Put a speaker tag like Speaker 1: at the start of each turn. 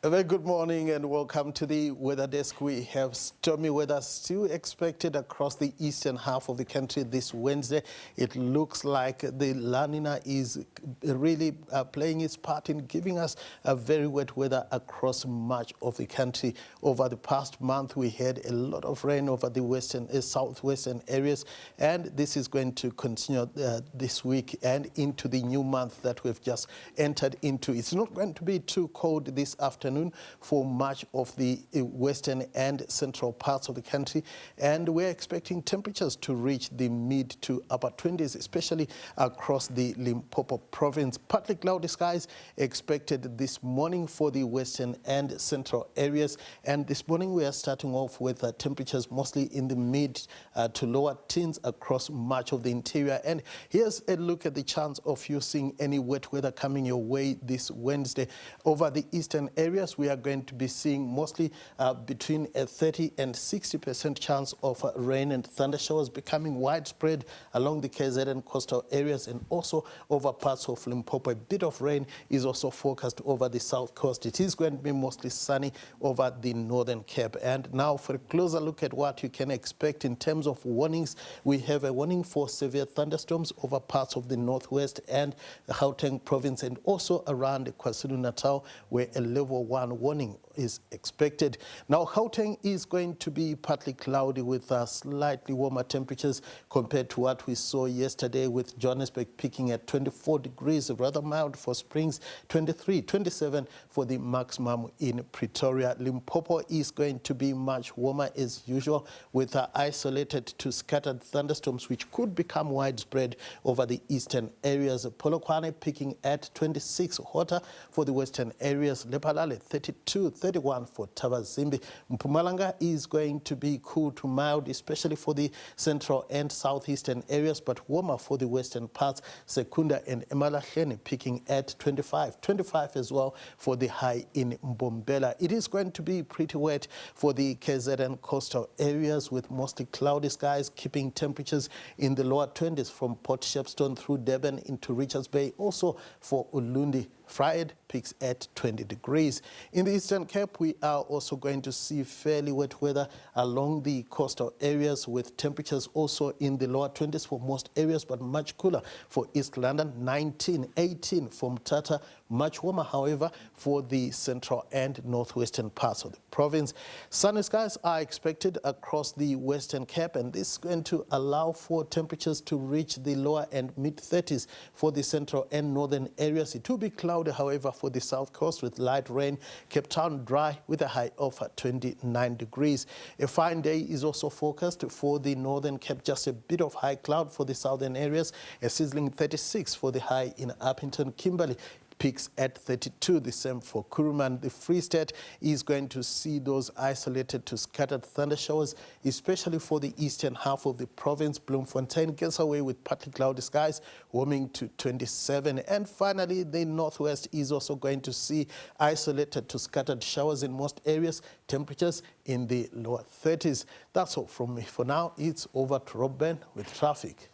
Speaker 1: A very good morning and welcome to the weather desk. We have stormy weather still expected across the eastern half of the country this Wednesday. It looks like the La Nina is really playing its part in giving us a very wet weather across much of the country. Over the past month, we had a lot of rain over the western, southwestern areas, and this is going to continue this week and into the new month that we've just entered into. It's not going to be too cold this afternoon for much of the western and central parts of the country, and we're expecting temperatures to reach the mid to upper 20s, especially across the Limpopo province. Partly cloudy skies expected this morning for the western and central areas, and this morning we are starting off with temperatures mostly in the mid to lower teens across much of the interior. And here's a look at the chance of you seeing any wet weather coming your way this Wednesday. Over the eastern areas, we are going to be seeing mostly between a 30 and 60% chance of rain and thunder showers becoming widespread along the KZN coastal areas and also over parts of Limpopo. A bit of rain is also forecast over the south coast. It is going to be mostly sunny over the northern Cape. And now for a closer look at what you can expect in terms of warnings, we have a warning for severe thunderstorms over parts of the northwest and the Gauteng province and also around KwaZulu-Natal, where a level 1 warning is expected. Now, Gauteng is going to be partly cloudy with slightly warmer temperatures compared to what we saw yesterday, with Johannesburg peaking at 24 degrees, rather mild for Springs, 23, 27 for the maximum in Pretoria. Limpopo is going to be much warmer as usual, with isolated to scattered thunderstorms which could become widespread over the eastern areas. Polokwane peaking at 26, hotter for the western areas. Lephalale 32, 31 for Thabazimbi. Mpumalanga is going to be cool to mild, especially for the central and southeastern areas, but warmer for the western parts. Secunda and Emalahleni peaking at 25, 25 as well for the high in Mbombela. It is going to be pretty wet for the KZN coastal areas, with mostly cloudy skies, keeping temperatures in the lower 20s from Port Shepstone through Durban into Richards Bay. Also for Ulundi, Fried peaks at 20 degrees. In the Eastern Cape, we are also going to see fairly wet weather along the coastal areas, with temperatures also in the lower 20s for most areas, but much cooler for East London, 19, 18 for Mthatha, much warmer, however, for the central and northwestern parts of the province. Sunny skies are expected across the Western Cape, and this is going to allow for temperatures to reach the lower and mid-30s for the central and northern areas. It will be cloudy, however, for the south coast with light rain. Cape Town dry with a high of 29 degrees. A fine day is also forecast for the northern Cape, just a bit of high cloud for the southern areas. A sizzling 36 for the high in Upington. Kimberley peaks at 32, the same for Kuruman. The Free State is going to see those isolated to scattered thunder showers, especially for the eastern half of the province. Bloemfontein gets away with partly cloudy skies, warming to 27. And finally, the northwest is also going to see isolated to scattered showers in most areas, temperatures in the lower 30s. That's all from me for now. It's over to Rob Ben with traffic.